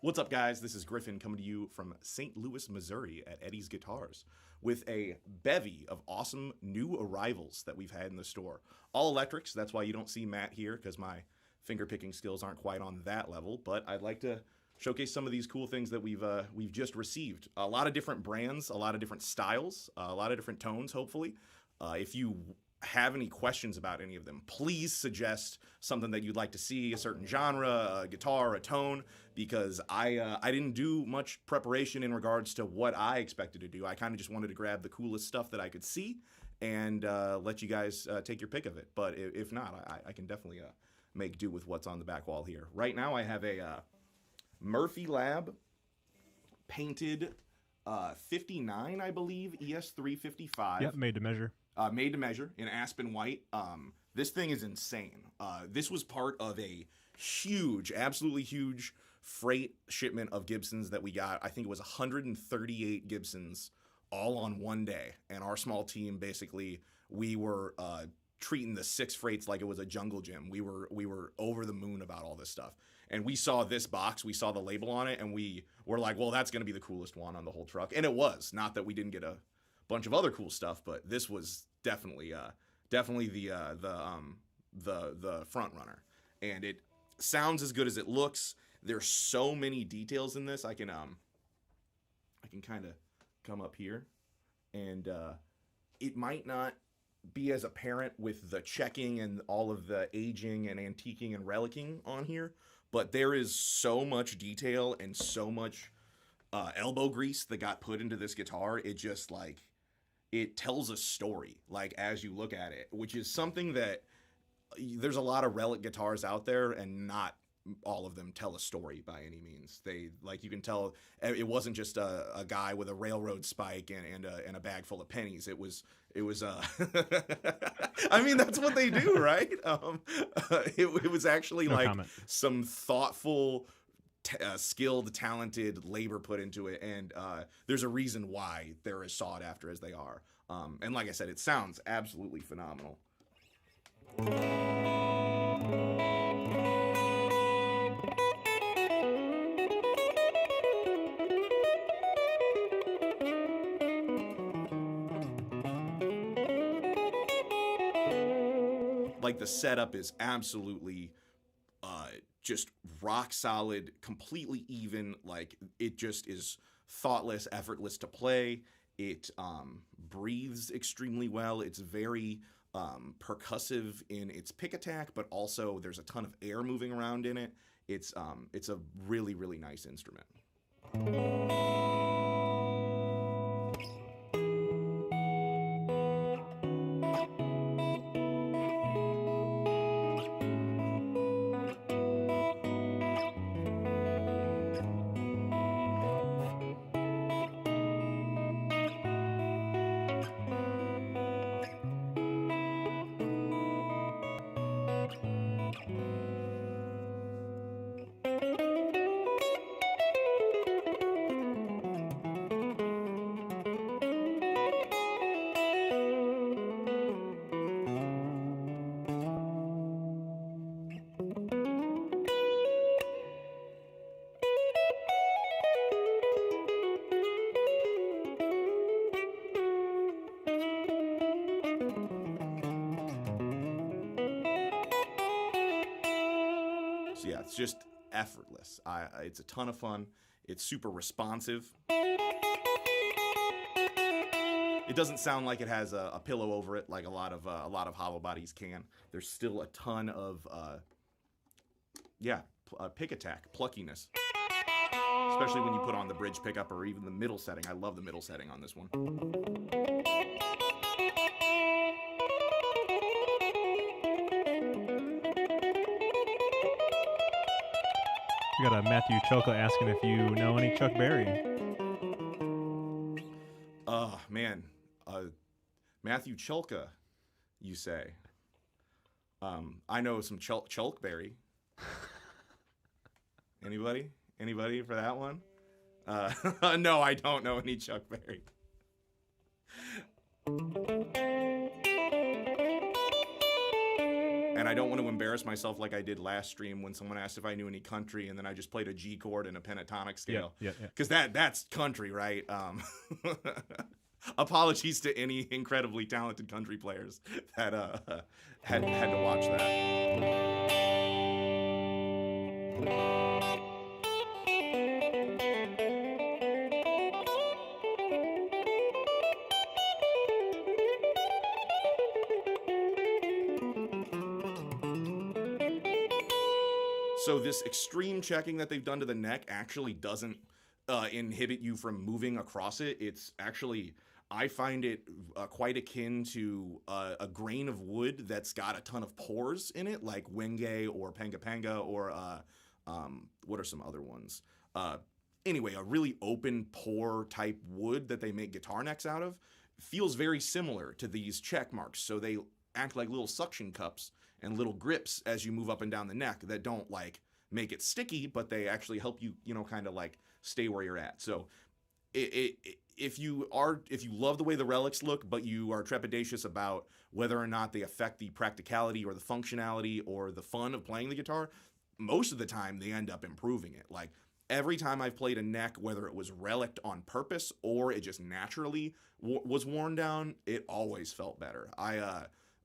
What's up, guys? This is Griffin coming to you from St. Louis, Missouri at Eddie's Guitars with a bevy of awesome new arrivals that we've had in the store. All electrics, that's why you don't see Matt here, because my finger-picking skills aren't quite on that level, but I'd like to showcase some of these cool things that we've just received. A lot of different brands, a lot of different styles, a lot of different tones, hopefully. If you have any questions about any of them, please suggest something that you'd like to see, a certain genre, a guitar, a tone, because I didn't do much preparation in regards to what I expected to do. I kind of just wanted to grab the coolest stuff that I could see and let you guys take your pick of it. But if not, I can definitely make do with what's on the back wall here. Right now I have a Murphy Lab painted 59, I believe, ES355. Yep, made to measure. Made to measure in aspen white. This thing is insane. This was part of a huge, absolutely huge freight shipment of Gibsons that we got. I think it was 138 Gibsons all on one day. And our small team, basically, we were treating the 6 freights like it was a jungle gym. We were over the moon about all this stuff. And we saw this box, we saw the label on it, and we were like, well, that's going to be the coolest one on the whole truck. And it was. Not that we didn't get a bunch of other cool stuff, but this was definitely the front runner, and it sounds as good as it looks. There's so many details in this. I can kind of come up here, and it might not be as apparent with the checking and all of the aging and antiquing and relicking on here, but there is so much detail and so much elbow grease that got put into this guitar. It just it tells a story, like, as you look at it, which is something that there's a lot of relic guitars out there, and not all of them tell a story by any means. They, like, you can tell it wasn't just a guy with a railroad spike and a bag full of pennies. It was I mean, that's what they do, right? It was actually some thoughtful, skilled, talented labor put into it, and there's a reason why they're as sought after as they are. And like I said, it sounds absolutely phenomenal. Like, the setup is absolutely just rock solid, completely even. Like, it just is thoughtless, effortless to play. It breathes extremely well. It's very percussive in its pick attack, but also there's a ton of air moving around in it. It's a really, really nice instrument. So yeah, it's just effortless. It's a ton of fun. It's super responsive. It doesn't sound like it has a pillow over it like a lot of hollow bodies can. There's still a ton of pick attack, pluckiness, especially when you put on the bridge pickup or even the middle setting. I love the middle setting on this one. We got a Matthew Chelka asking if you know any Chuck Berry. Man. Matthew Chelka, you say. I know some Chelkberry. Anybody? Anybody for that one? No, I don't know any Chuck Berry. And I don't want to embarrass myself like I did last stream when someone asked if I knew any country, and then I just played a G chord and a pentatonic scale. Yeah. Because that's country, right? Apologies to any incredibly talented country players that had to watch that. So this extreme checking that they've done to the neck actually doesn't inhibit you from moving across it. It's actually, I find it quite akin to a grain of wood that's got a ton of pores in it, like Wenge or Panga Panga or what are some other ones? Anyway, a really open pore type wood that they make guitar necks out of feels very similar to these check marks. So they act like little suction cups and little grips as you move up and down the neck that don't like make it sticky, but they actually help you, kind of like stay where you're at. So if you love the way the relics look, but you are trepidatious about whether or not they affect the practicality or the functionality or the fun of playing the guitar, most of the time they end up improving it. Like every time I've played a neck, whether it was relicked on purpose or it just naturally was worn down, it always felt better.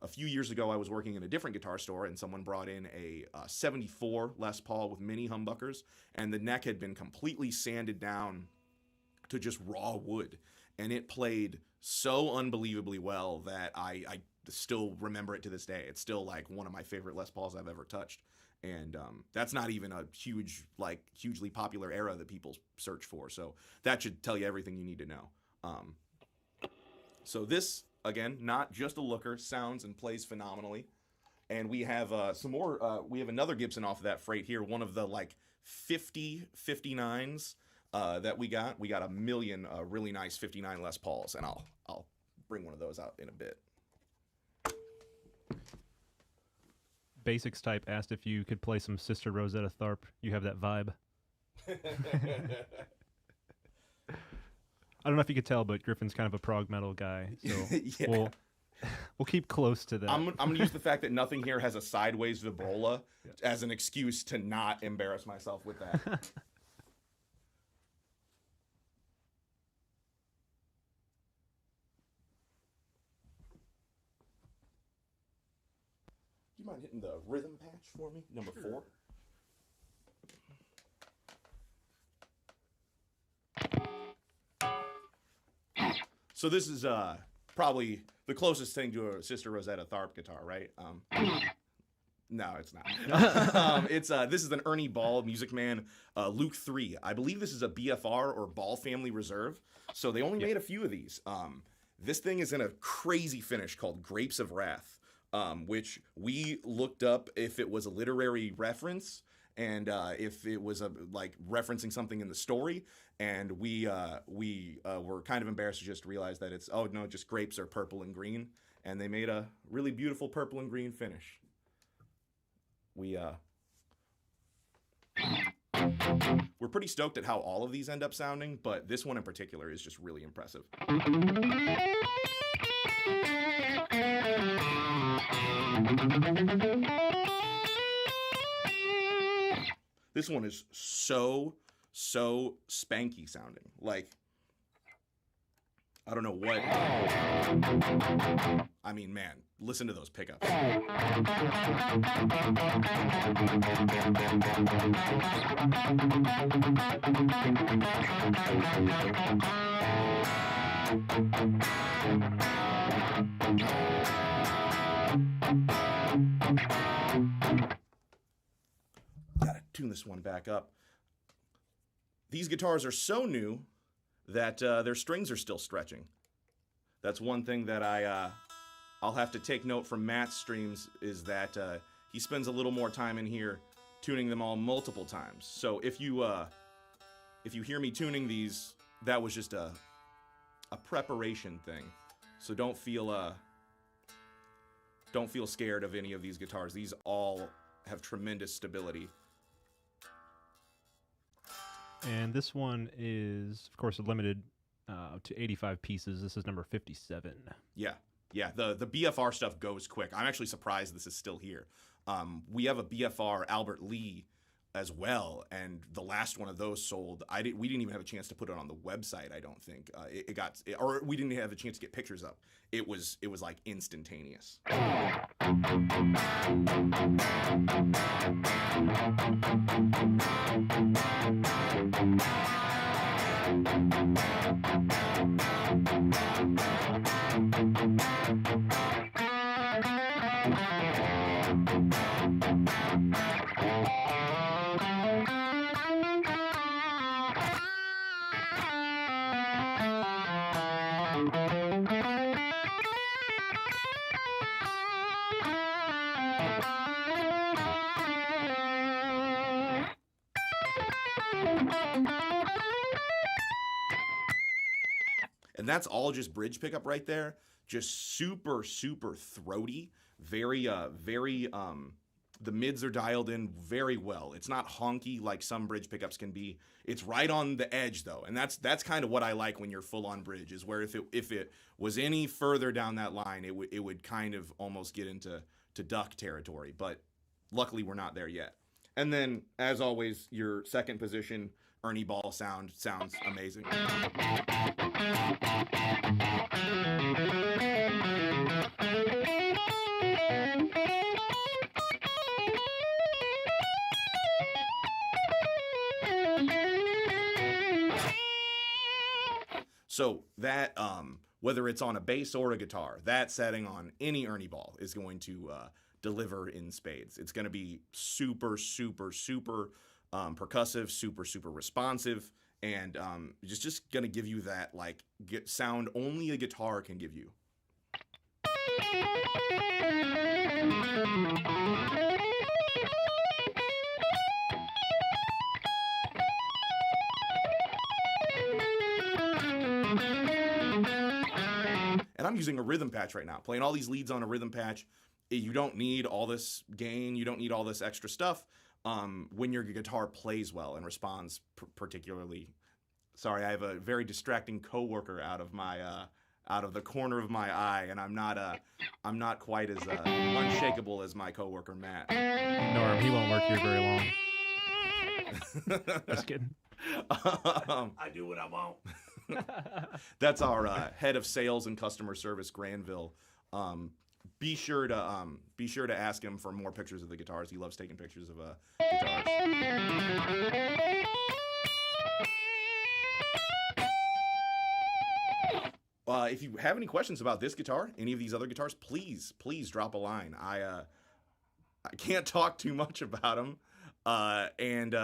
A few years ago, I was working in a different guitar store, and someone brought in a 74 Les Paul with mini humbuckers, and the neck had been completely sanded down to just raw wood, and it played so unbelievably well that I still remember it to this day. It's still like one of my favorite Les Pauls I've ever touched, and that's not even a hugely popular era that people search for, so that should tell you everything you need to know. So this, again, not just a looker, sounds and plays phenomenally. And we have some more, we have another Gibson off of that freight here, one of the like 50 59s that we got. We got a million really nice 59 Les Pauls, and I'll bring one of those out in a bit. Basics type asked if you could play some Sister Rosetta Tharpe. You have that vibe. I don't know if you could tell, but Griffin's kind of a prog metal guy, so yeah. We'll keep close to that. I'm going to use the fact that nothing here has a sideways vibrola as an excuse to not embarrass myself with that. You mind hitting the rhythm patch for me? Number 4. So this is probably the closest thing to a Sister Rosetta Tharpe guitar, right? No, it's not. This is an Ernie Ball Music Man Luke 3. I believe this is a BFR or Ball Family Reserve. So they only made a few of these. This thing is in a crazy finish called Grapes of Wrath, which we looked up if it was a literary reference and if it was like referencing something in the story. And we were kind of embarrassed to just realize that it's, oh no, just grapes are purple and green. And they made a really beautiful purple and green finish. We're pretty stoked at how all of these end up sounding, but this one in particular is just really impressive. This one is so spanky sounding. Like, I don't know what. I mean, man, listen to those pickups. Gotta tune this one back up. These guitars are so new that their strings are still stretching. That's one thing that I'll have to take note from Matt's streams is that he spends a little more time in here tuning them all multiple times. So if you hear me tuning these, that was just a preparation thing. So don't feel scared of any of these guitars. These all have tremendous stability. And this one is, of course, limited to 85 pieces. This is number 57. Yeah. Yeah, the BFR stuff goes quick. I'm actually surprised this is still here. We have a BFR Albert Lee as well, and the last one of those sold. We didn't even have a chance to put it on the website. I don't think or we didn't have a chance to get pictures up. It was like instantaneous. And that's all just bridge pickup right there. Just super, super throaty. Very, the mids are dialed in very well. It's not honky like some bridge pickups can be. It's right on the edge though. And that's kind of what I like when you're full on bridge, is where if it was any further down that line, it would kind of almost get into duck territory. But luckily we're not there yet. And then, as always, your second position, Ernie Ball sounds amazing. So that, whether it's on a bass or a guitar, that setting on any Ernie Ball is going to deliver in spades. It's going to be super, super, super percussive, super, super responsive, and just going to give you that sound only a guitar can give you. And I'm using a rhythm patch right now, playing all these leads on a rhythm patch. You don't need all this gain. You don't need all this extra stuff when your guitar plays well and responds particularly. Sorry, I have a very distracting coworker out of the corner of my eye, and I'm not quite as unshakable as my coworker Matt. Norm, he won't work here very long. Just kidding. I do what I want. That's our head of sales and customer service, Granville. Be sure to ask him for more pictures of the guitars. He loves taking pictures of guitars. If you have any questions about this guitar, any of these other guitars, please drop a line. I can't talk too much about them, and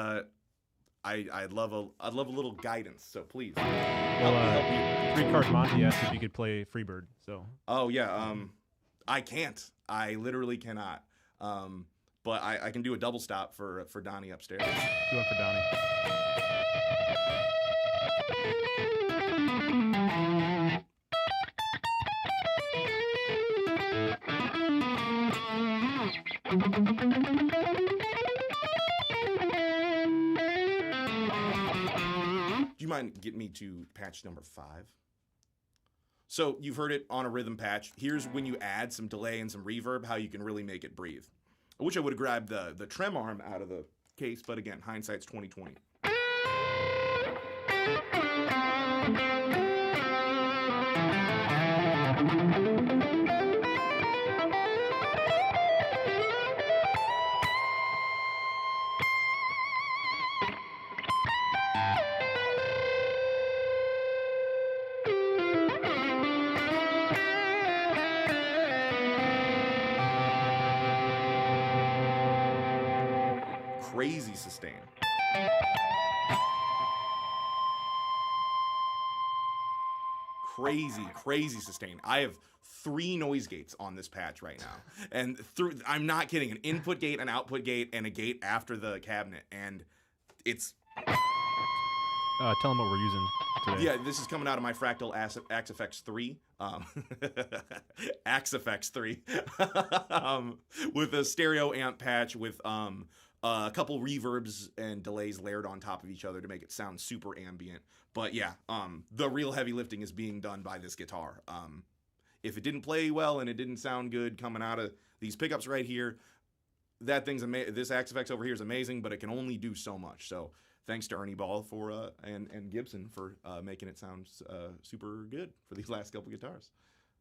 I'd love a little guidance. So please. Well, 3-Card Monty asked if you could play Freebird. So. Oh yeah. I can't. I literally cannot. But I can do a double stop for Donnie upstairs. Do one for Donnie. Do you mind getting me to patch number 5? So you've heard it on a rhythm patch. Here's when you add some delay and some reverb, how you can really make it breathe. I wish I would have grabbed the trem arm out of the case, but again, hindsight's 20/20. Crazy sustain. Crazy sustain. I have 3 noise gates on this patch right now. And I'm not kidding, an input gate, an output gate, and a gate after the cabinet. And it's... Tell them what we're using today. Yeah, this is coming out of my Fractal AxeFX 3. AxeFX 3. With a stereo amp patch with a couple reverbs and delays layered on top of each other to make it sound super ambient. But yeah, the real heavy lifting is being done by this guitar. if it didn't play well and it didn't sound good coming out of these pickups right here, that thing's amazing. This Axe-Fx over here is amazing, but it can only do so much. So thanks to Ernie Ball for and Gibson for making it sound super good for these last couple guitars.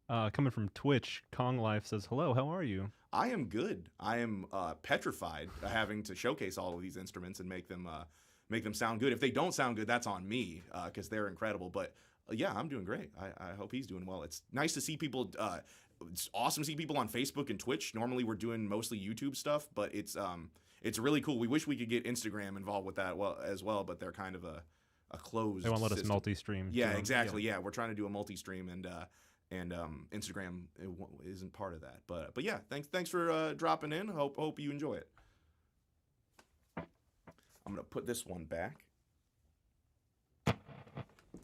Coming from Twitch, Kong Life says, hello, how are you? I am good. I am petrified having to showcase all of these instruments and make them sound good. If they don't sound good, that's on me because they're incredible. But yeah, I'm doing great. I hope he's doing well. It's nice to see people. It's awesome to see people on Facebook and Twitch. Normally we're doing mostly YouTube stuff, but it's really cool. We wish we could get Instagram involved with that as well, but they're kind of a closed They won't let system. us multi-stream. Yeah, exactly. Yeah, we're trying to do a multi-stream and Instagram isn't part of that. But yeah, thanks for dropping in. Hope you enjoy it. I'm gonna put this one back.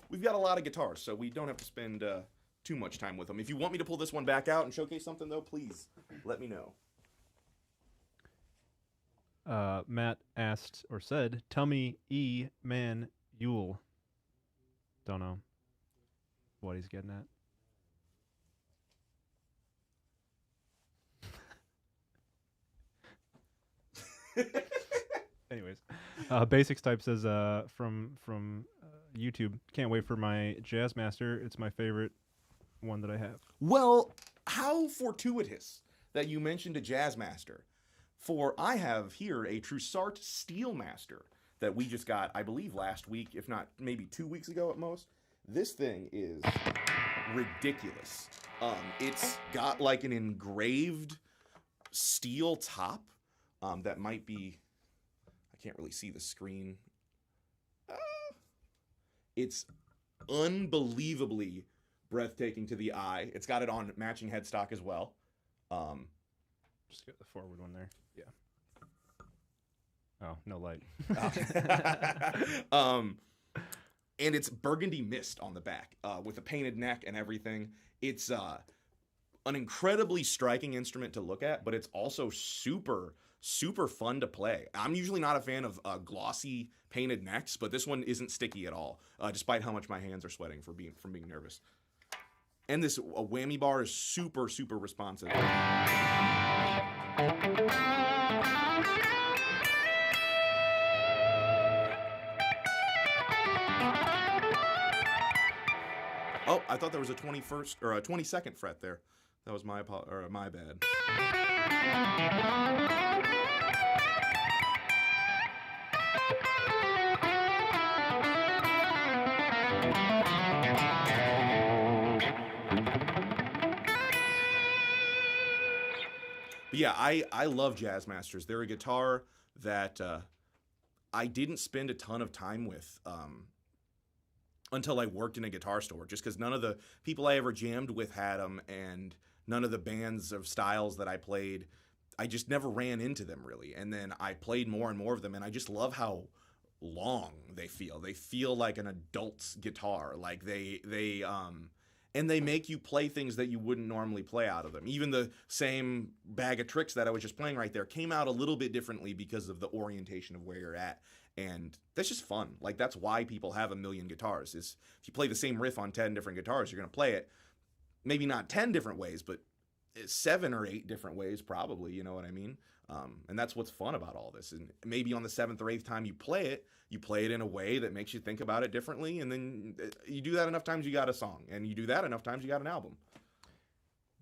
We've got a lot of guitars, so we don't have to spend too much time with them. If you want me to pull this one back out and showcase something, though, please let me know. Matt asked or said, "Tell me, man, Yule." Don't know what he's getting at. Anyways, Basics Type says from YouTube, can't wait for my Jazzmaster. It's my favorite one that I have. Well, how fortuitous that you mentioned a Jazzmaster. For I have here a Troussart Steelmaster that we just got, I believe, last week, if not maybe 2 weeks ago at most. This thing is ridiculous. It's got like an engraved steel top that might be, I can't really see the screen. It's unbelievably breathtaking to the eye. It's got it on matching headstock as well. Just get the forward one there. Yeah. Oh, no light. And it's burgundy mist on the back with a painted neck and everything. It's an incredibly striking instrument to look at, but it's also super fun to play. I'm usually not a fan of glossy painted necks, but this one isn't sticky at all, despite how much my hands are sweating from being nervous. And this whammy bar is super responsive. Oh, I thought there was a 21st or a 22nd fret there. That was my bad. But yeah, I love Jazzmasters. They're a guitar that I didn't spend a ton of time with until I worked in a guitar store, just because none of the people I ever jammed with had them, and none of the bands of styles that I played, I just never ran into them really. And then I played more and more of them, and I just love how long they feel. They feel like an adult's guitar. Like and they make you play things that you wouldn't normally play out of them. Even the same bag of tricks that I was just playing right there came out a little bit differently because of the orientation of where you're at. And that's just fun. Like, that's why people have a million guitars. Is if you play the same riff on 10 different guitars, you're going to play it maybe not 10 different ways, but 7 or 8 different ways probably, you know what I mean? And that's what's fun about all this. And maybe on the 7th or 8th time you play it in a way that makes you think about it differently. And then you do that enough times, you got a song. And you do that enough times, you got an album.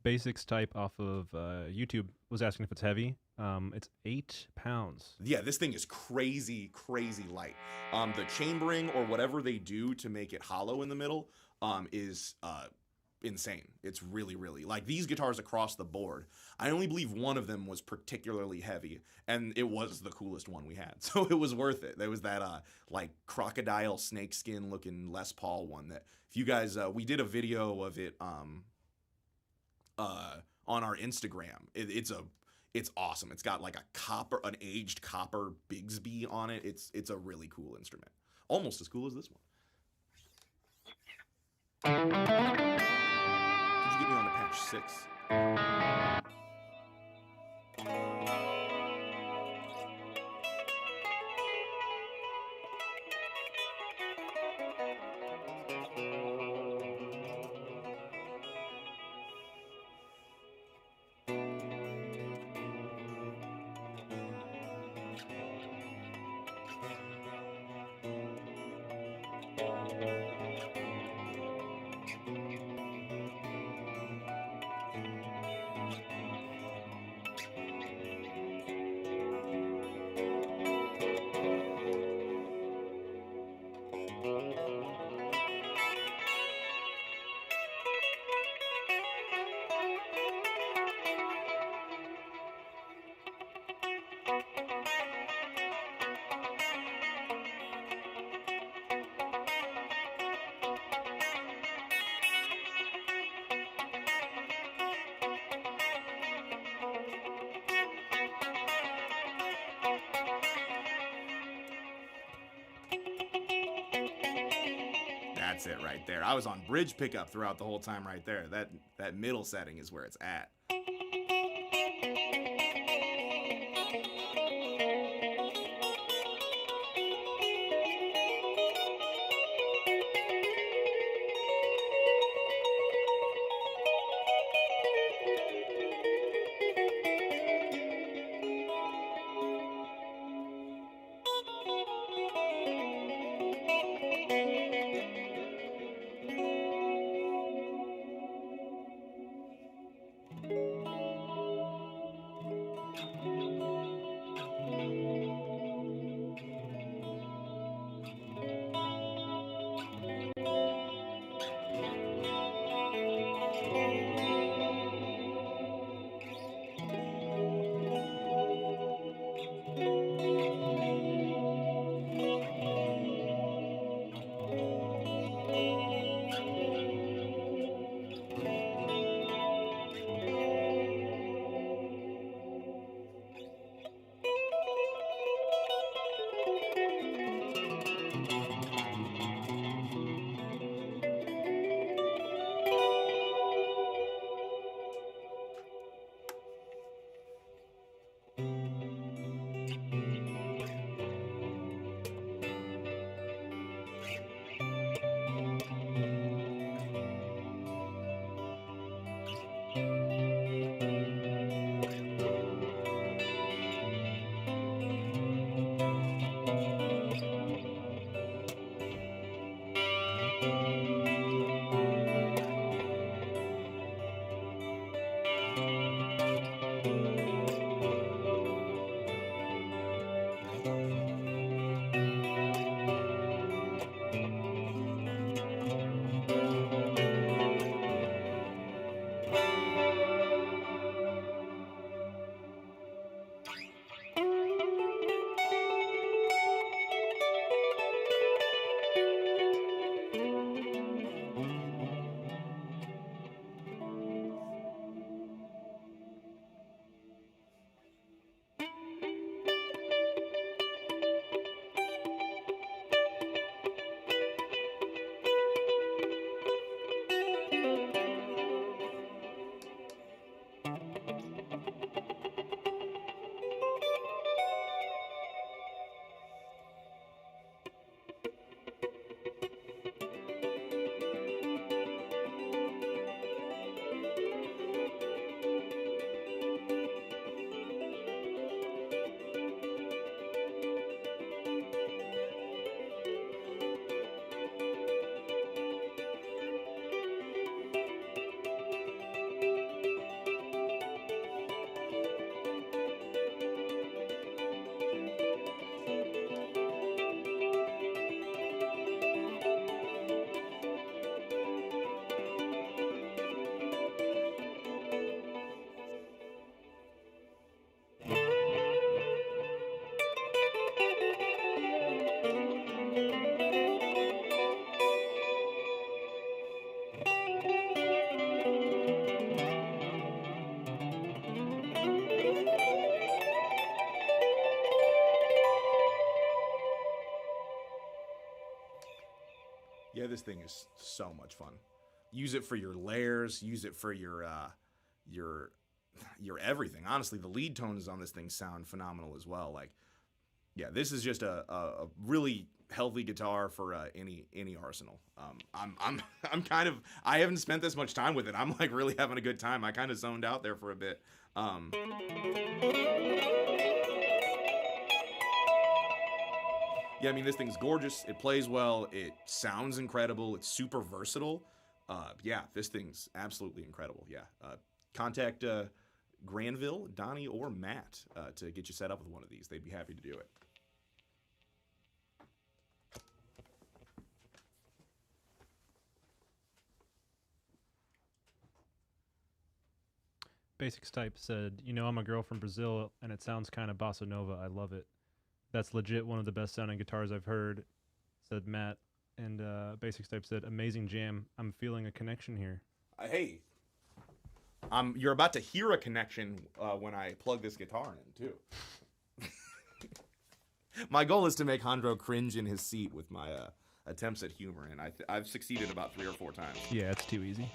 Basics Type off of YouTube was asking if it's heavy. It's 8 pounds. Yeah, this thing is crazy light. The chambering or whatever they do to make it hollow in the middle is insane. It's really like these guitars across the board. I only believe one of them was particularly heavy, and it was the coolest one we had, so it was worth it. There was that like crocodile snakeskin looking Les Paul one that if you guys we did a video of it on our Instagram. It's awesome. It's got like an aged copper Bigsby on it. It's a really cool instrument, almost as cool as this one. Could you get me on to patch 6? That's it right there. I was on bridge pickup throughout the whole time right there. That middle setting is where it's at. Yeah, this thing is so much fun. Use it for your layers. Use it for your everything. Honestly, the lead tones on this thing sound phenomenal as well. Like, yeah, this is just a really healthy guitar for any arsenal. I'm kind of, I haven't spent this much time with it. I'm like really having a good time. I kind of zoned out there for a bit. Yeah, I mean, this thing's gorgeous. It plays well. It sounds incredible. It's super versatile. Yeah, this thing's absolutely incredible. Yeah. Contact Granville, Donnie, or Matt to get you set up with one of these. They'd be happy to do it. Basics Type said, you know, I'm a girl from Brazil, and it sounds kind of bossa nova. I love it. That's legit one of the best sounding guitars I've heard, said Matt. And Basics Type said, amazing jam. I'm feeling a connection here. Hey, you're about to hear a connection when I plug this guitar in, too. My goal is to make Hondro cringe in his seat with my attempts at humor, and I've succeeded about 3 or 4 times. Yeah, it's too easy.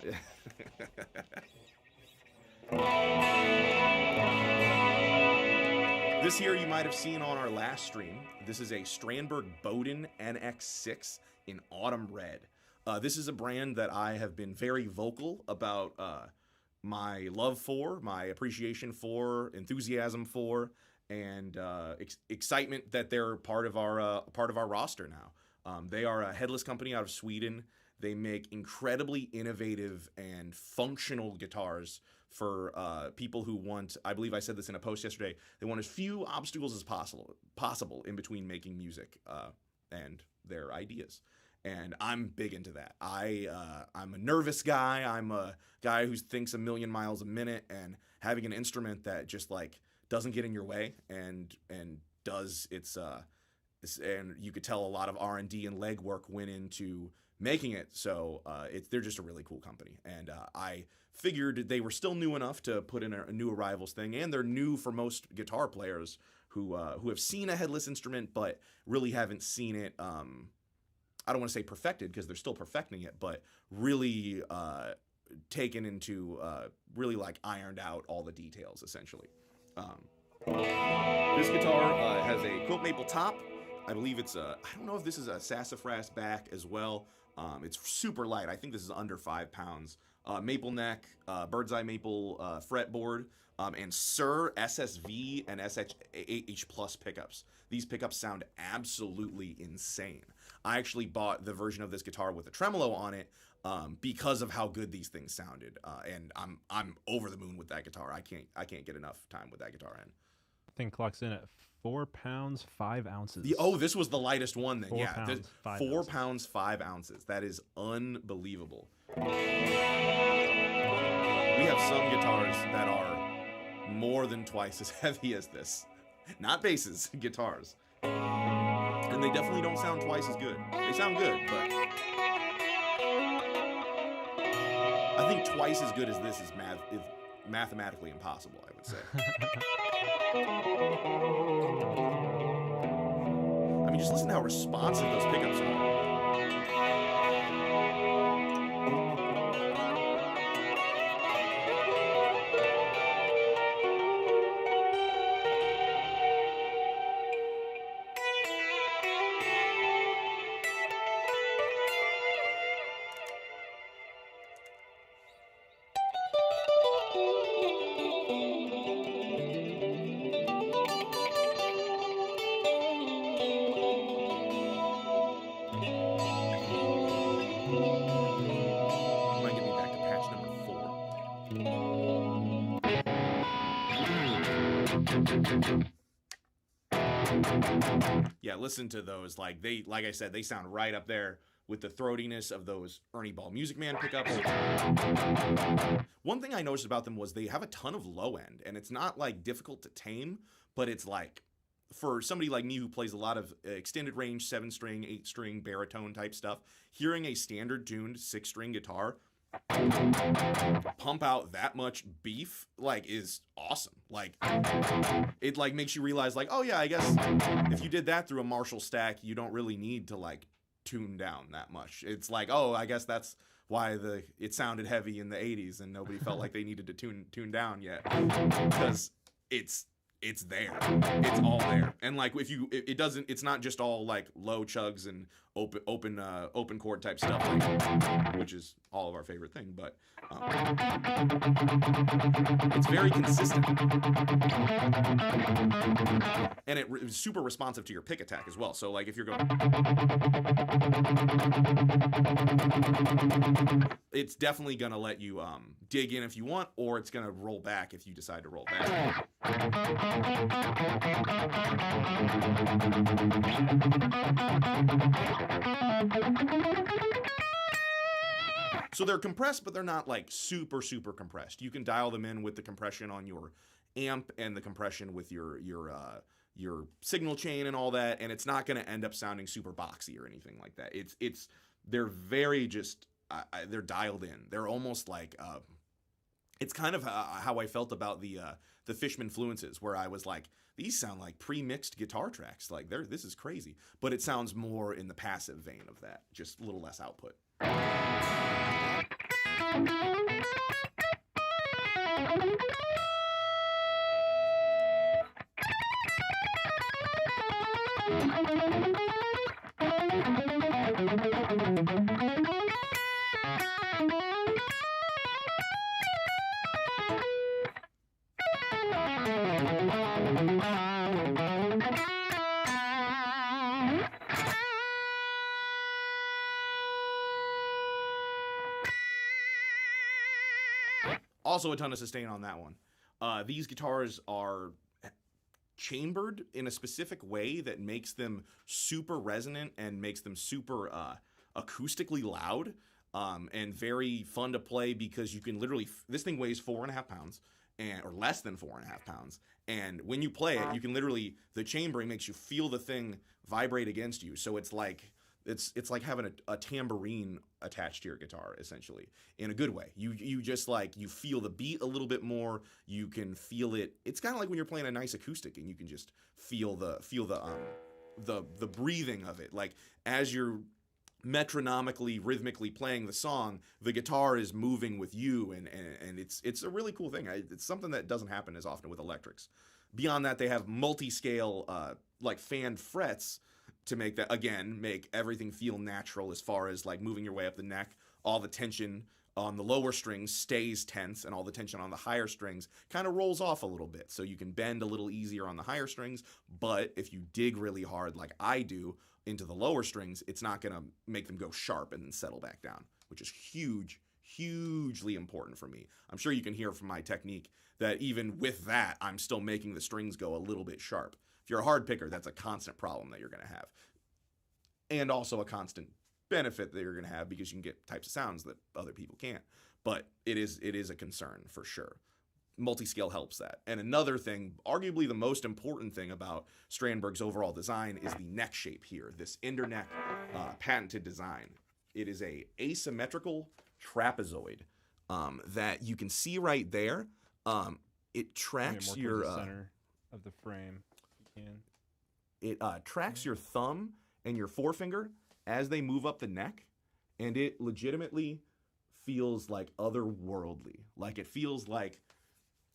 This here you might have seen on our last stream. This is a Stranberg Bowden NX6 in autumn red. This is a brand that I have been very vocal about my love for, my appreciation for, enthusiasm for, and excitement that they're part of our roster now. They are a headless company out of Sweden. They make incredibly innovative and functional guitars for people who want, I believe I said this in a post yesterday, they want as few obstacles as possible in between making music and their ideas. And I'm big into that. I'm a nervous guy. I'm a guy who thinks a million miles a minute, and having an instrument that just like doesn't get in your way and does its and you could tell a lot of R&D and legwork went into making it. So they're just a really cool company, and I figured they were still new enough to put in a new arrivals thing, and they're new for most guitar players who have seen a headless instrument but really haven't seen it. I don't want to say perfected because they're still perfecting it, but really taken into really like ironed out all the details essentially. This guitar has a quilt maple top. I believe it's I don't know if this is a sassafras back as well. It's super light. I think this is under 5 pounds. Maple neck, bird's eye maple fretboard, and Sir SSV and SH Plus pickups. These pickups sound absolutely insane. I actually bought the version of this guitar with a tremolo on it because of how good these things sounded, and I'm over the moon with that guitar. I can't get enough time with that guitar in. Thing clocks in at 4 pounds 5 ounces. This was the lightest one then. 4 pounds, 5 4 ounces. pounds 5 ounces. That is unbelievable. We have some guitars that are more than twice as heavy as this. Not basses, guitars. And they definitely don't sound twice as good. They sound good, but I think twice as good as this is mathematically impossible, I would say. I mean, just listen to how responsive those pickups are. Might get me back to patch number 4. Yeah, listen to those. Like I said, they sound right up there with the throatiness of those Ernie Ball Music Man pickups. One thing I noticed about them was they have a ton of low end, and it's not like difficult to tame, but it's like for somebody like me who plays a lot of extended range 7-string, 8-string baritone type stuff, hearing a standard tuned 6-string guitar pump out that much beef like is awesome. Like it like makes you realize like, oh yeah, I guess if you did that through a Marshall stack, you don't really need to like tune down that much. It's like, oh, I guess that's why it sounded heavy in the 80s and nobody felt like they needed to tune down yet, because it's there. It's all there. And like if you it's not just all like low chugs and open chord type stuff, like, which is all of our favorite thing, but it's very consistent. And it's super responsive to your pick attack as well. So like if you're going, it's definitely going to let you dig in if you want, or it's going to roll back if you decide to roll back. So they're compressed, but they're not like super compressed. You can dial them in with the compression on your amp and the compression with your signal chain and all that, and it's not going to end up sounding super boxy or anything like that. They're very just they're dialed in. They're almost like it's kind of how I felt about the the Fishman Fluences, where I was like, these sound like pre-mixed guitar tracks. Like this is crazy, but it sounds more in the passive vein of that, just a little less output. Also a ton of sustain on that one. These guitars are chambered in a specific way that makes them super resonant and makes them super acoustically loud, and very fun to play because you can literally, this thing weighs 4.5 pounds or less than 4.5 pounds. And when you play it, you can literally, the chambering makes you feel the thing vibrate against you. So it's like, it's like having a tambourine attached to your guitar, essentially, in a good way. You just like, you feel the beat a little bit more. You can feel it. It's kind of like when you're playing a nice acoustic and you can just feel the breathing of it. Like as you're metronomically, rhythmically playing the song, the guitar is moving with you, and it's a really cool thing. It's something that doesn't happen as often with electrics. Beyond that, they have multi-scale like fanned frets to make that, again, make everything feel natural as far as like moving your way up the neck. All the tension on the lower strings stays tense, and all the tension on the higher strings kind of rolls off a little bit. So you can bend a little easier on the higher strings, but if you dig really hard like I do into the lower strings, it's not going to make them go sharp and then settle back down, which is hugely important for me. I'm sure you can hear from my technique that even with that, I'm still making the strings go a little bit sharp. If you're a hard picker, that's a constant problem that you're going to have. And also a constant benefit that you're going to have because you can get types of sounds that other people can't. But it is a concern for sure. Multi-scale helps that. And another thing, arguably the most important thing about Stranberg's overall design is the neck shape here, this Inderneck patented design. It is a asymmetrical trapezoid that you can see right there. It tracks your center of the frame. It tracks your thumb and your forefinger as they move up the neck, and it legitimately feels like otherworldly. Like it feels like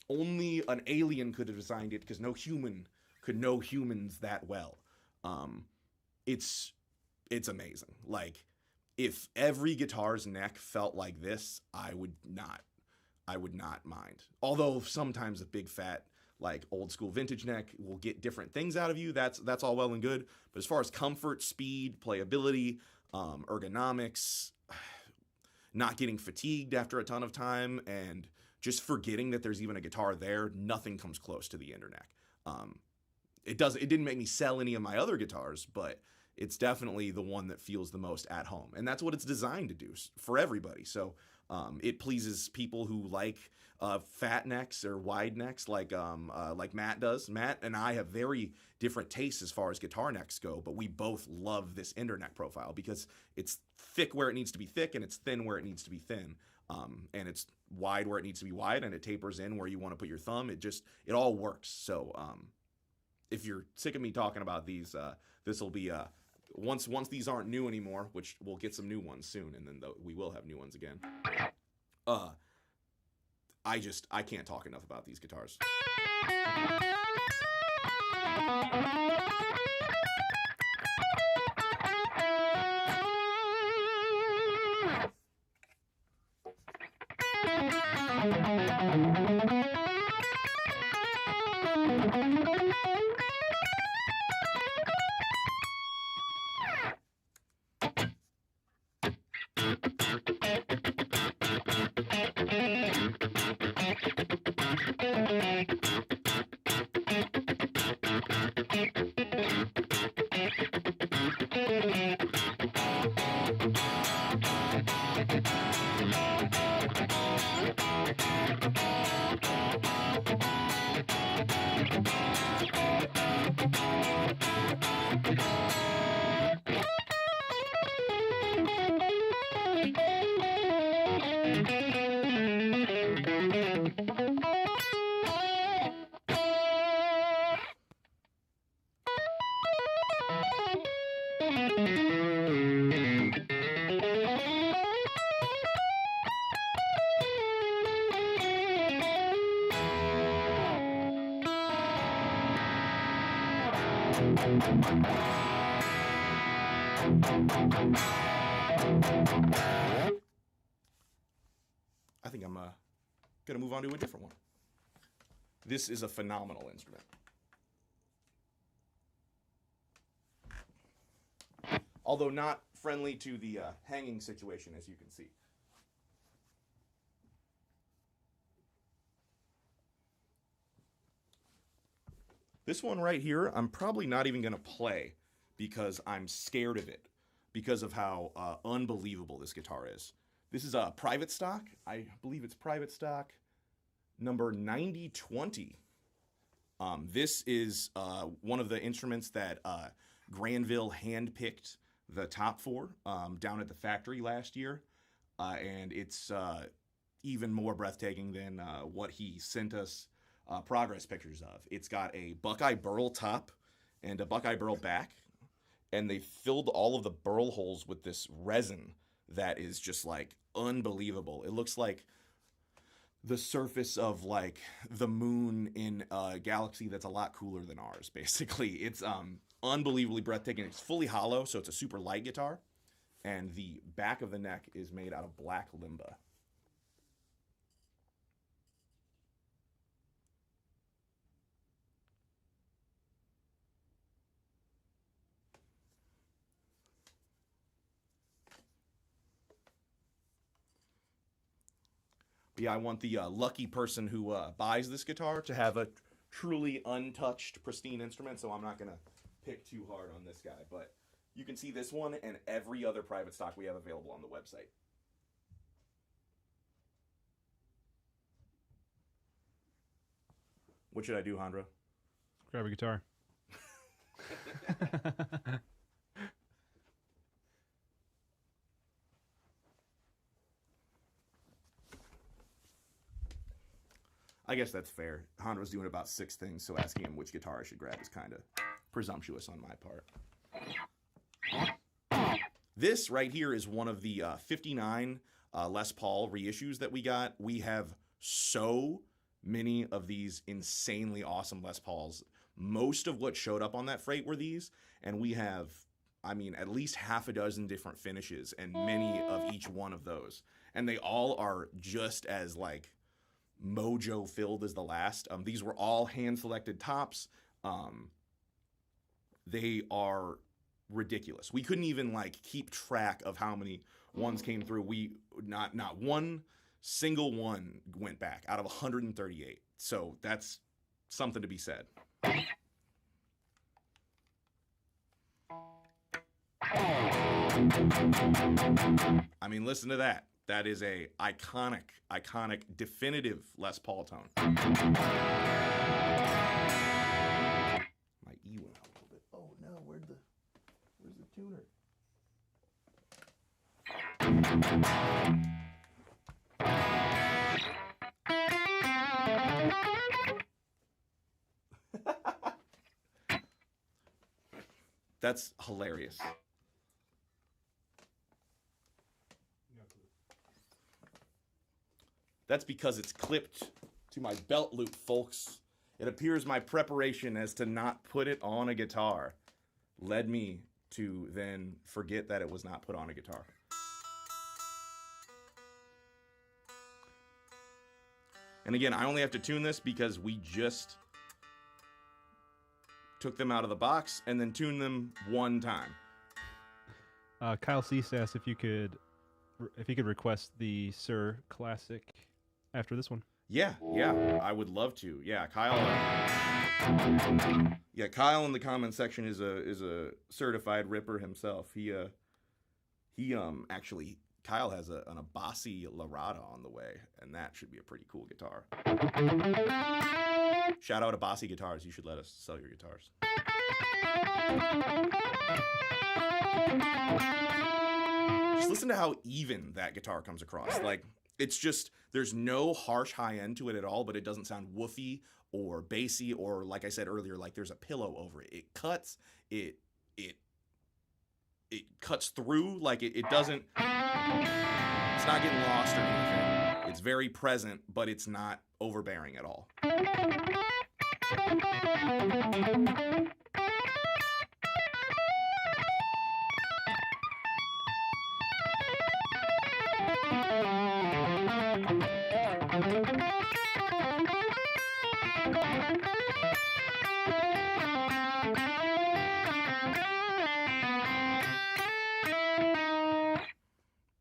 only an alien could have designed it because no human could know humans that well. It's amazing. Like if every guitar's neck felt like this, I would not mind. Although sometimes a big fat like old school vintage neck will get different things out of you. That's all well and good. But as far as comfort, speed, playability, ergonomics, not getting fatigued after a ton of time, and just forgetting that there's even a guitar there, nothing comes close to the Inderneck. It didn't make me sell any of my other guitars, but it's definitely the one that feels the most at home. And that's what it's designed to do for everybody. So it pleases people who like fat necks or wide necks like Matt does. Matt and I have very different tastes as far as guitar necks go, but we both love this Inderneck profile because it's thick where it needs to be thick and it's thin where it needs to be thin. And it's wide where it needs to be wide, and it tapers in where you want to put your thumb. It all works. So if you're sick of me talking about these, this will be once these aren't new anymore, which we'll get some new ones soon, and then we will have new ones again. I can't talk enough about these guitars. I think I'm gonna move on to a different one. This is a phenomenal instrument. Although not friendly to the hanging situation, as you can see. This one right here, I'm probably not even going to play because I'm scared of it because of how unbelievable this guitar is. This is a private stock. I believe it's private stock number 9020. This is one of the instruments that Granville handpicked the top for down at the factory last year. And it's even more breathtaking than what he sent us progress pictures of. It's got a Buckeye Burl top and a Buckeye Burl back, and they filled all of the burl holes with this resin that is just like unbelievable. It looks like the surface of like the moon in a galaxy that's a lot cooler than ours, basically. It's unbelievably breathtaking. It's fully hollow, so it's a super light guitar, and the back of the neck is made out of black limba. Yeah, I want the lucky person who buys this guitar to have a truly untouched, pristine instrument, so I'm not going to pick too hard on this guy. But you can see this one and every other private stock we have available on the website. What should I do, Handra? Grab a guitar. I guess that's fair. Handra's doing about 6 things, so asking him which guitar I should grab is kind of presumptuous on my part. This right here is one of the 59 Les Paul reissues that we got. We have so many of these insanely awesome Les Pauls. Most of what showed up on that freight were these, and we have, I mean, at least half a dozen different finishes and many of each one of those. And they all are just as, like, mojo filled as the last. These were all hand-selected tops. They are ridiculous. We couldn't even, like, keep track of how many ones came through. We not one single one went back out of 138. So that's something to be said. I mean, listen to that. That is a iconic, definitive Les Paul tone. My E went out a little bit. Oh no, where's the tuner? That's hilarious. That's because it's clipped to my belt loop, folks. It appears my preparation as to not put it on a guitar led me to then forget that it was not put on a guitar. And again, I only have to tune this because we just took them out of the box and then tuned them one time. Kyle Cease asked if you could request the Sir Classic after this one. Yeah, I would love to. Yeah, Kyle. Yeah, Kyle in the comment section is a certified ripper himself. He actually, Kyle has an Abasi Larada on the way, and that should be a pretty cool guitar. Shout out Abasi Guitars. You should let us sell your guitars. Just listen to how even that guitar comes across. Like, it's just, there's no harsh high end to it at all, but it doesn't sound woofy or bassy or, like I said earlier, like there's a pillow over it. It cuts, it it cuts through, like it doesn't, it's not getting lost or anything. It's very present, but it's not overbearing at all.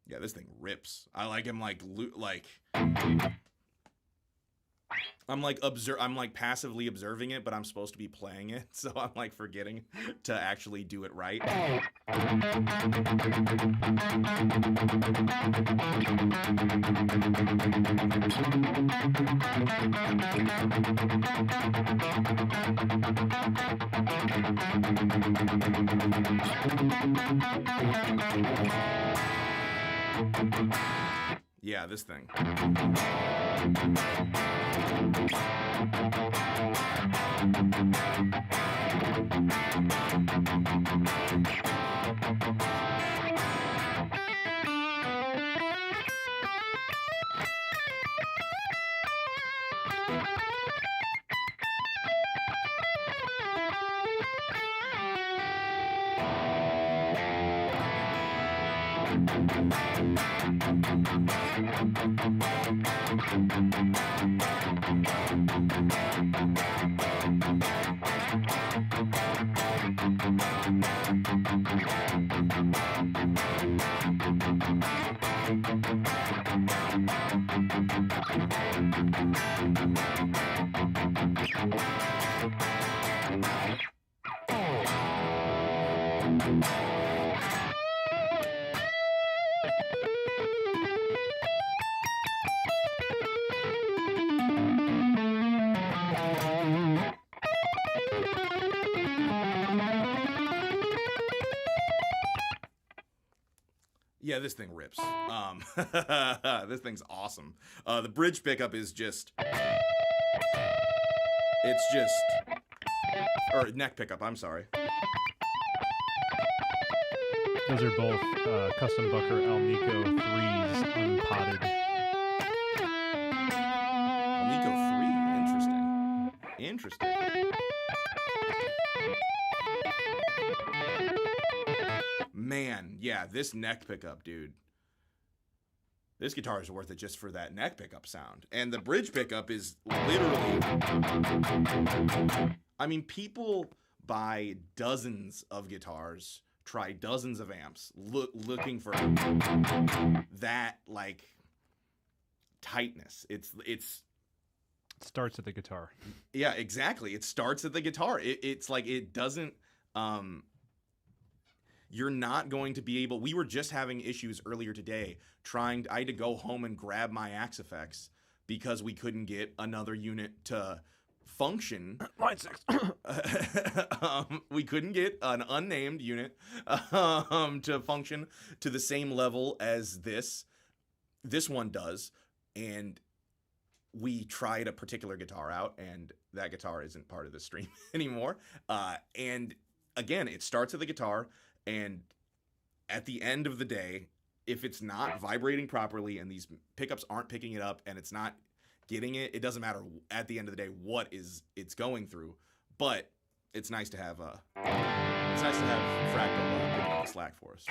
Yeah, this thing rips. I like him like I'm like passively observing it, but I'm supposed to be playing it, so I'm like forgetting to actually do it right. Yeah, this thing. Yeah, this thing rips. This thing's awesome. The bridge pickup is just, or neck pickup, I'm sorry. Those are both custom Bucker Alnico 3s unpotted. Alnico 3, interesting. Man, yeah, this neck pickup, dude. This guitar is worth it just for that neck pickup sound. And the bridge pickup is literally, I mean, people buy dozens of guitars, try dozens of amps, looking for that, like, tightness. It starts at the guitar. Yeah, exactly. It starts at the guitar. It's like, it doesn't, you're not going to be able, we were just having issues earlier today I had to go home and grab my Axe Effects because we couldn't get another unit to function. Line 6. We couldn't get an unnamed unit to function to the same level as this one does. And we tried a particular guitar out, and that guitar isn't part of the stream anymore. And again, it starts at the guitar. And at the end of the day, if it's not vibrating properly and these pickups aren't picking it up and it's not getting it, it doesn't matter at the end of the day what it's going through. But it's nice to have Fractal picking up the slack for us.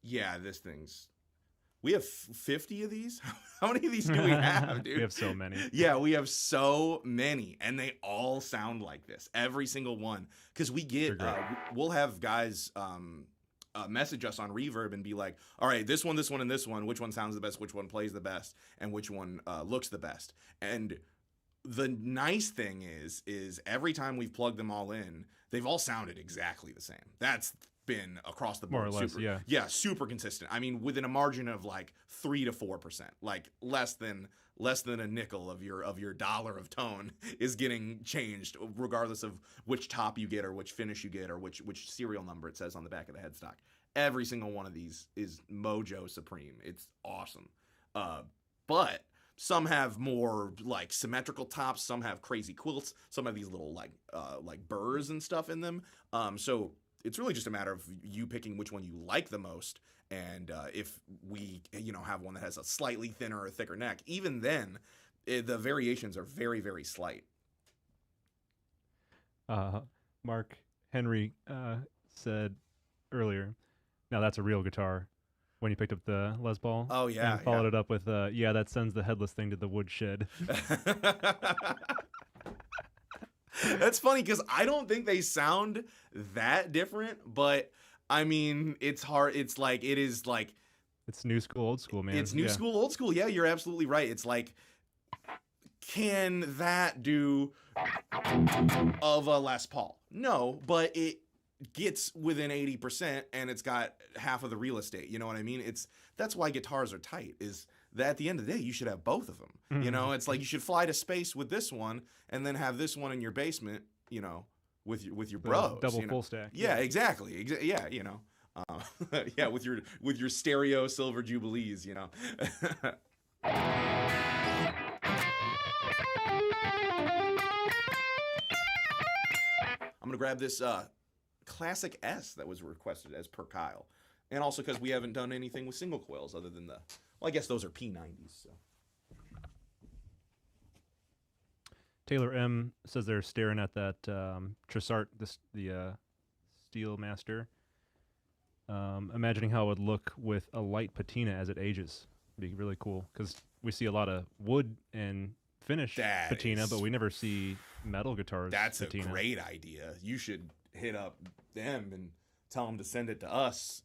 Yeah, this thing's. We have 50 of these? How many of these do we have, dude? We have so many. Yeah, we have so many, and they all sound like this. Every single one. Because we get, we'll have guys message us on Reverb and be like, all right, this one, and this one, which one sounds the best, which one plays the best, and which one looks the best. And the nice thing is every time we've plugged them all in, they've all sounded exactly the same. That's been across the board. More or less, super, yeah. Super consistent. I mean, within a margin of like 3 to 4%, like less than a nickel of your dollar of tone is getting changed, regardless of which top you get or which finish you get or which serial number it says on the back of the headstock. Every single one of these is Mojo Supreme. It's awesome. But some have more like symmetrical tops. Some have crazy quilts. Some have these little like burrs and stuff in them. So it's really just a matter of you picking which one you like the most. And if we, have one that has a slightly thinner or thicker neck, even then, the variations are very, very slight. Mark Henry said earlier, now that's a real guitar, when you picked up the Les Paul. Oh, yeah. And followed it up with, that sends the headless thing to the woodshed. That's funny because I don't think they sound that different, but I mean, it's hard. It's like, it is like. It's new school, old school, man. It's new school, old school. Yeah, you're absolutely right. It's like, can that do of a Les Paul? No, but it gets within 80% and it's got half of the real estate. You know what I mean? That's why guitars are tight, is that at the end of the day, you should have both of them. Mm-hmm. It's like you should fly to space with this one and then have this one in your basement, with your bros. Double full stack. Yeah, exactly. Yeah, yeah, with your stereo silver jubilees, I'm gonna grab this classic S that was requested as per Kyle, and also because we haven't done anything with single coils other than I guess those are P90s. So. Taylor M says they're staring at that Troussart, the Steel Master, imagining how it would look with a light patina as it ages. It'd be really cool because we see a lot of wood and finish patina, but we never see metal guitars. That's patina. A great idea. You should hit up them and tell them to send it to us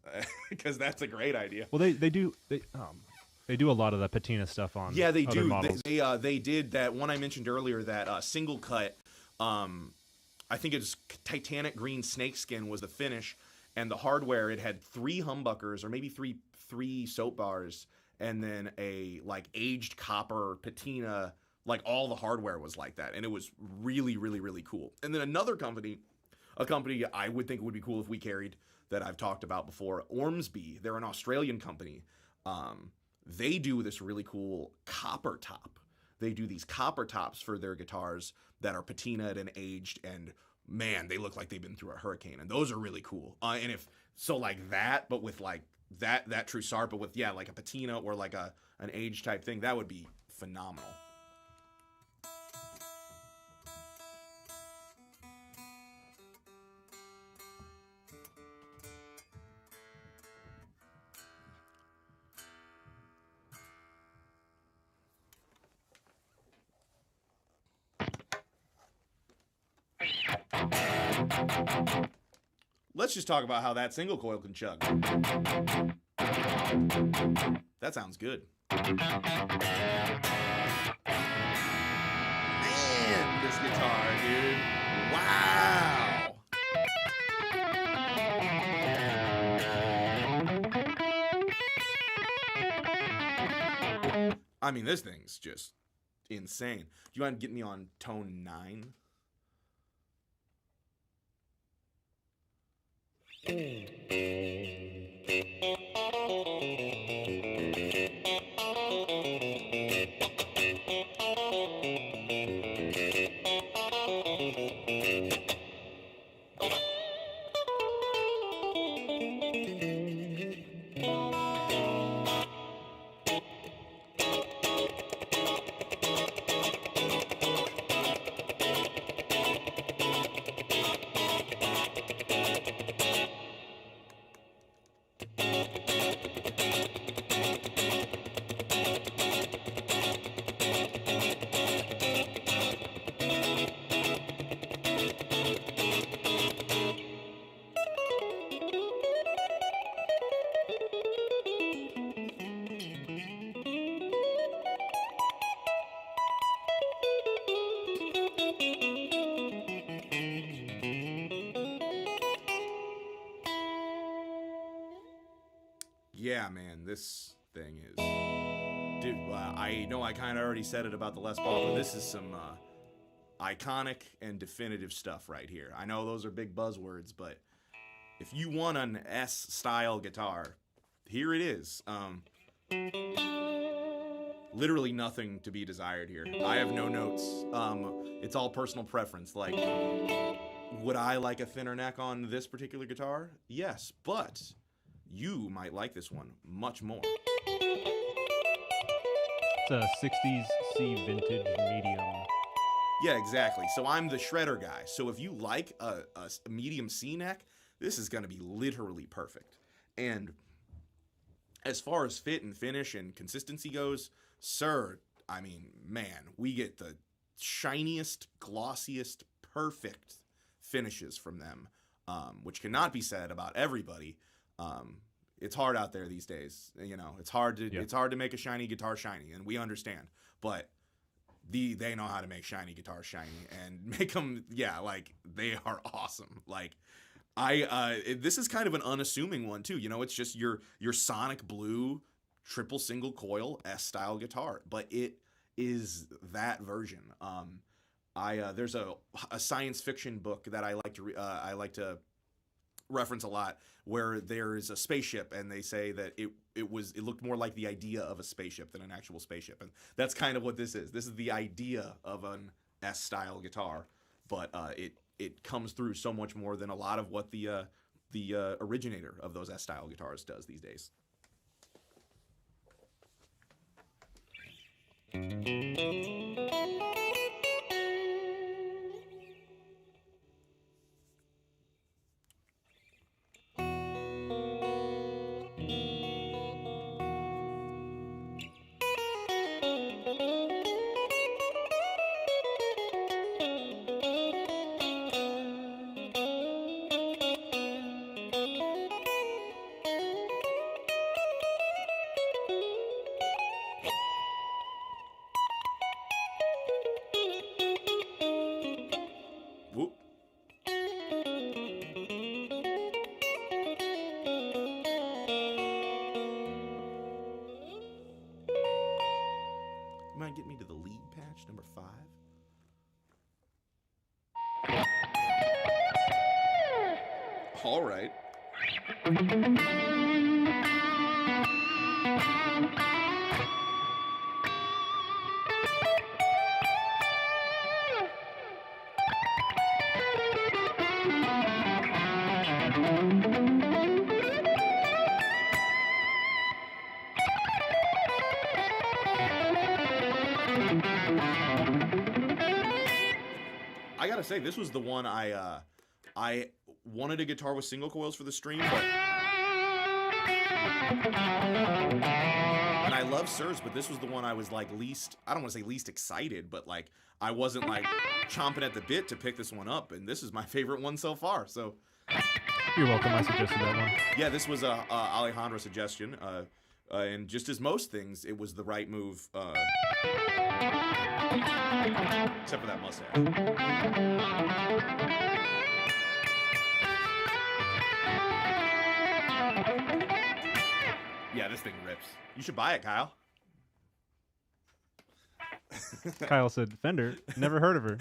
because that's a great idea. Well, they do a lot of the patina stuff on. Yeah, they other do. Models. They did that one I mentioned earlier. That single cut. I think it's Titanic green snakeskin was the finish, and the hardware it had 3 humbuckers or maybe three soap bars, and then a like aged copper patina. Like all the hardware was like that, and it was really, really, really cool. And then another company, a company I would think would be cool if we carried that I've talked about before, Ormsby. They're an Australian company. They do this really cool copper top. They do these copper tops for their guitars that are patinaed and aged, and man, they look like they've been through a hurricane, and those are really cool. And if so, like that, but with like that Troussart, but with like a patina or like an aged type thing, that would be phenomenal. Let's just talk about how that single coil can chug. That sounds good. Man, this guitar, dude. Wow. I mean, this thing's just insane. Do you want to get me on tone 9? yeah, man, this thing is... Dude, I know I kind of already said it about the Les Paul, but this is some iconic and definitive stuff right here. I know those are big buzzwords, but if you want an S-style guitar, here it is. Literally nothing to be desired here. I have no notes. It's all personal preference. Like, would I like a thinner neck on this particular guitar? Yes, but you might like this one much more. It's a 60s C vintage medium. Yeah, exactly. So I'm the shredder guy. So if you like a medium C neck, this is going to be literally perfect. And as far as fit and finish and consistency goes, sir, I mean, man, we get the shiniest, glossiest, perfect finishes from them, which cannot be said about everybody. It's hard out there these days. You know, it's hard to make a shiny guitar shiny, and we understand. But they know how to make shiny guitars shiny and make them, like, they are awesome. Like, this is kind of an unassuming one too. You know, it's just your sonic blue triple single coil S-style guitar, but it is that version. There's a science fiction book that I like to reference a lot, where there is a spaceship and they say that it looked more like the idea of a spaceship than an actual spaceship, and that's kind of what this is. This is the idea of an S-style guitar, but it comes through so much more than a lot of what the originator of those S-style guitars does these days. Whoop. You mind getting me to the lead patch, number 5? All right. I gotta say, this was the one I wanted a guitar with single coils for the stream, but and I love Sirs, but this was the one I was like least, I don't want to say least excited, but like I wasn't like chomping at the bit to pick this one up, and this is my favorite one so far. So You're welcome. I suggested that one. yeah, this was a Alejandro suggestion, and just as most things, it was the right move. Except for that mustache. Yeah, this thing rips. You should buy it, Kyle. Kyle said, Fender, never heard of her.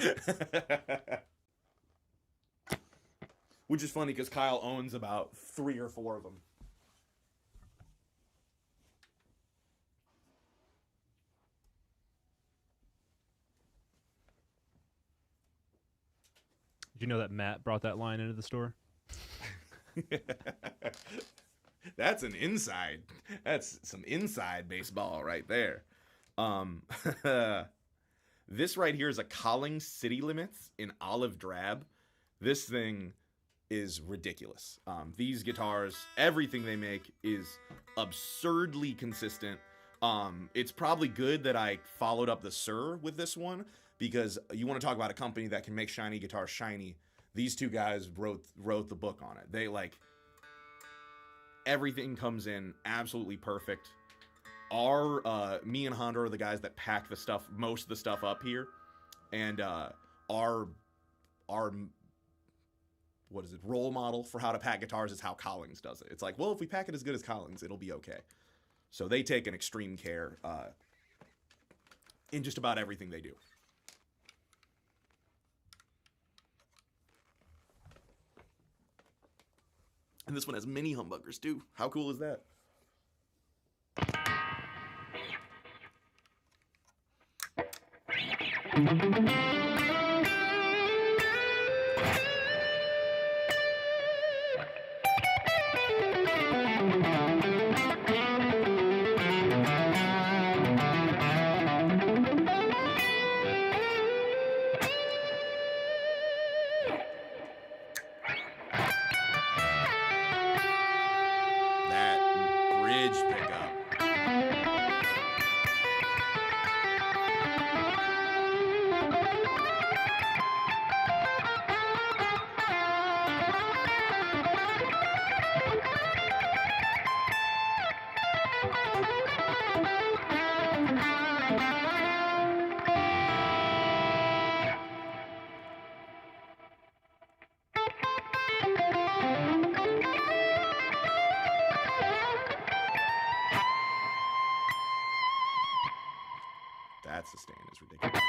Which is funny because Kyle owns about 3 or 4 of them. Did you know that Matt brought that line into the store? That's an inside. That's some inside baseball right there. This right here is a Collings City Limits in olive drab. This thing is ridiculous. These guitars, everything they make is absurdly consistent. It's probably good that I followed up the Sir with this one, because you want to talk about a company that can make shiny guitars shiny. These two guys wrote the book on it. They like, everything comes in absolutely perfect. Me and Honda are the guys that pack the stuff, most of the stuff up here, and our what is it, role model for how to pack guitars is how Collings does it. It's like, well, if we pack it as good as Collings, it'll be okay. So they take an extreme care in just about everything they do. And this one has mini humbuckers too. How cool is that? That bridge pickup. That sustain is ridiculous.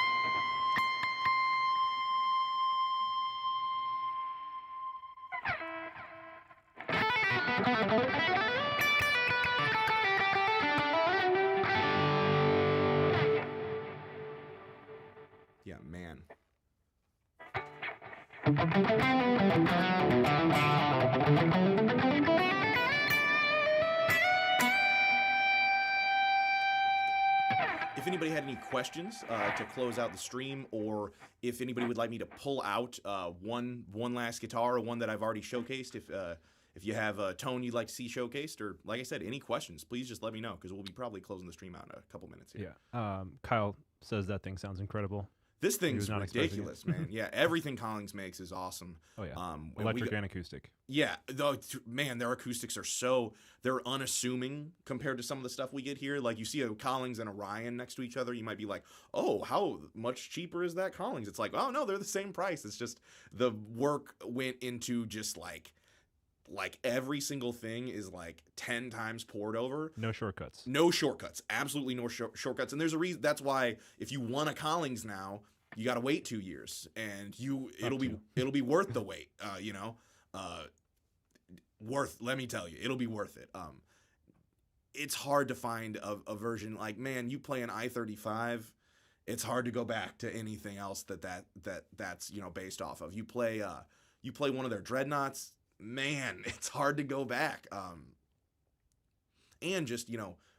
Yeah, man. If anybody had any questions to close out the stream, or if anybody would like me to pull out one last guitar, or one that I've already showcased, if you have a tone you'd like to see showcased, or like I said, any questions, please just let me know, because we'll be probably closing the stream out in a couple minutes here. Yeah. Kyle says that thing sounds incredible. This thing's not expecting ridiculous, man. Yeah, everything Collings makes is awesome. Oh yeah. Electric and acoustic. Yeah, man, their acoustics are they're unassuming compared to some of the stuff we get here. Like, you see a Collings and a Ryan next to each other, you might be like, oh, how much cheaper is that Collings? It's like, oh no, they're the same price. It's just the work went into just like every single thing is like 10 times poured over. No shortcuts. No shortcuts. Absolutely no shortcuts. And there's a reason. That's why if you want a Collings now, you got to wait 2 years, and it'll be worth the wait. Let me tell you, it'll be worth it. It's hard to find a version like, man, you play an I-35, it's hard to go back to anything else that's based off of. You play one of their dreadnoughts, man, it's hard to go back. And just,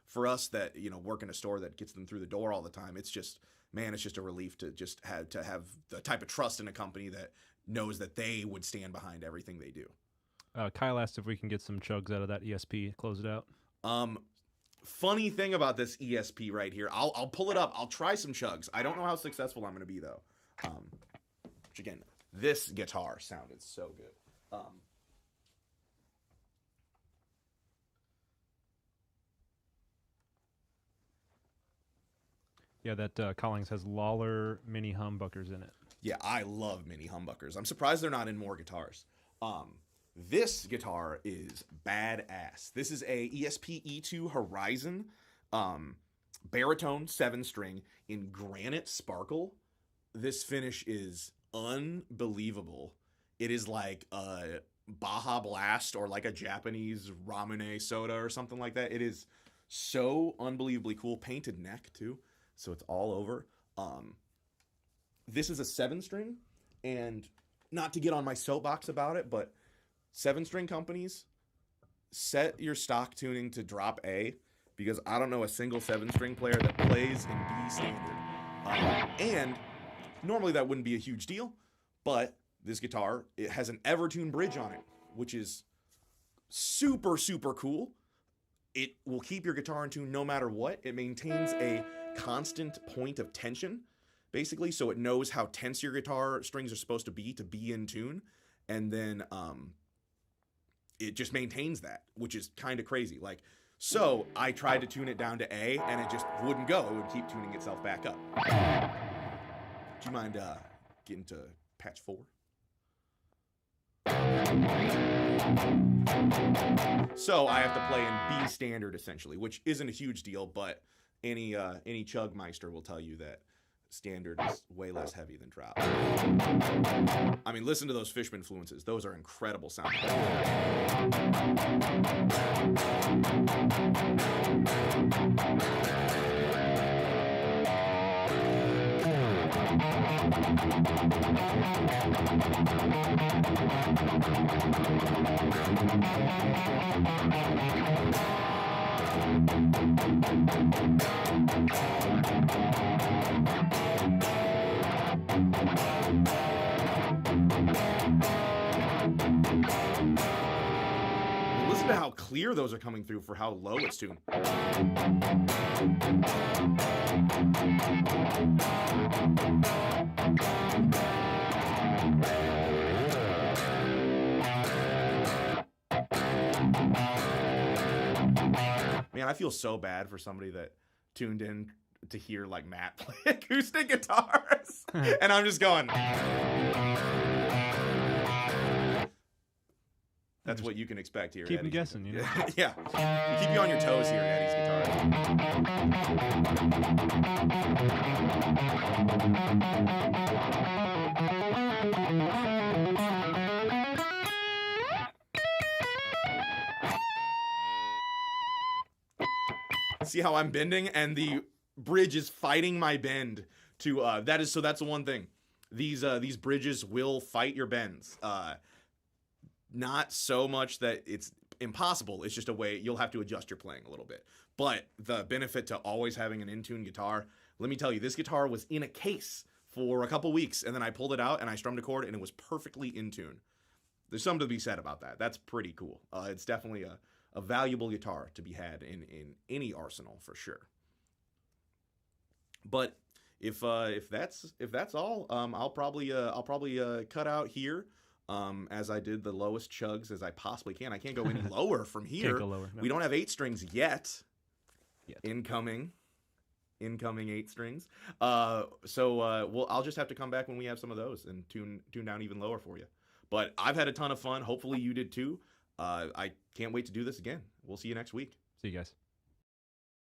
for us that, work in a store that gets them through the door all the time, it's just a relief to just have the type of trust in a company that knows that they would stand behind everything they do. Kyle asked if we can get some chugs out of that ESP, close it out. Funny thing about this ESP right here, I'll pull it up. I'll try some chugs. I don't know how successful I'm going to be, though. Which, again, this guitar sounded so good. Yeah, that Collings has Lawler mini humbuckers in it. Yeah, I love mini humbuckers. I'm surprised they're not in more guitars. This guitar is badass. This is a ESP E2 Horizon baritone 7-string in granite sparkle. This finish is unbelievable. It is like a Baja Blast or like a Japanese Ramune soda or something like that. It is so unbelievably cool. Painted neck too, so it's all over. This is a 7-string, and not to get on my soapbox about it, but 7-string companies, set your stock tuning to drop A, because I don't know a single 7-string player that plays in B standard. And normally that wouldn't be a huge deal, but this guitar, it has an Evertune bridge on it, which is super, super cool. It will keep your guitar in tune no matter what. It maintains a constant point of tension, basically, so it knows how tense your guitar strings are supposed to be in tune, and then it just maintains that, which is kind of crazy. Like, so I tried to tune it down to A, and it just wouldn't go. It would keep tuning itself back up. Do you mind getting to patch 4? So I have to play in B standard essentially, which isn't a huge deal, but any Chugmeister will tell you that standard is way less heavy than drop. I mean, listen to those Fishman fluences. Those are incredible sound. Listen to how clear those are coming through for how low it's tuned. Man, I feel so bad for somebody that tuned in to hear like Matt play acoustic guitars. And I'm just going. That's what you can expect here. Keep me guessing, you know? Yeah. We keep you on your toes here at Eddie's Guitar. See how I'm bending, and the bridge is fighting my bend to that's the one thing. These bridges will fight your bends. Not so much that it's impossible. It's just a way you'll have to adjust your playing a little bit. But the benefit to always having an in-tune guitar, let me tell you, this guitar was in a case for a couple weeks, and then I pulled it out and I strummed a chord and it was perfectly in tune. There's something to be said about that. That's pretty cool. It's definitely a valuable guitar to be had in any arsenal for sure. But if that's all, I'll probably cut out here. As I did the lowest chugs as I possibly can. I can't go any lower from here. Can't go lower. No. We don't have 8 strings yet. Incoming 8 strings. I'll just have to come back when we have some of those and tune down even lower for you. But I've had a ton of fun. Hopefully you did too. I can't wait to do this again. We'll see you next week. See you guys.